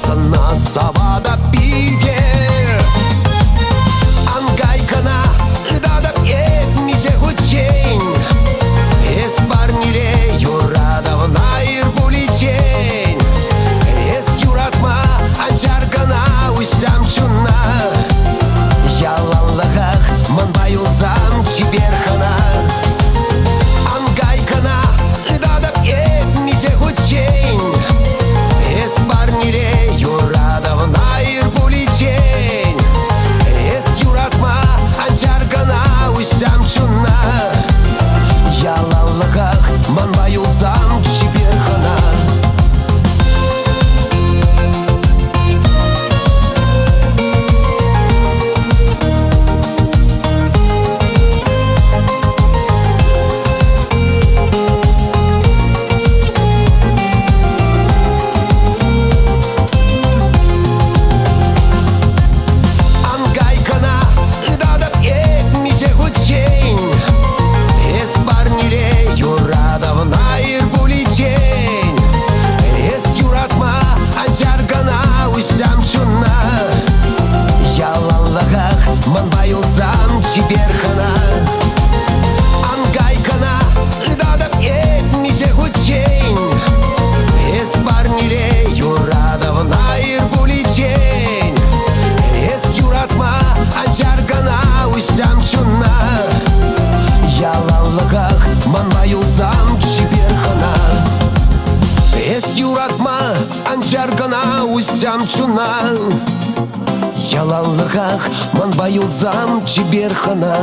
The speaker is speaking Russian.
sana savada bilge Ангайкана ыдадап етмисе хучейн Эс парниле юрадавна ир буличейн Эс юратма анчаркана уйсам чуна Ялаллахах манбайылсам чиберхана Ангайкана ыдадап етмисе хучейн Эс парниле юрадавна ир буличейн Эс юратма анчаркана уйсам чуна Ялаллахах манбайылсам чиберхана Манбайылсам чиберхана Ангайкана ыдадап етмисе хучейн Эс парниле юрадавна ир буличейн Эс юратма анчаркана уйсам чуна Ялаллахах манбайылсам чиберхана Эс юратма анчаркана уйсам чуна Ялаллахах манбайылсам чиберхана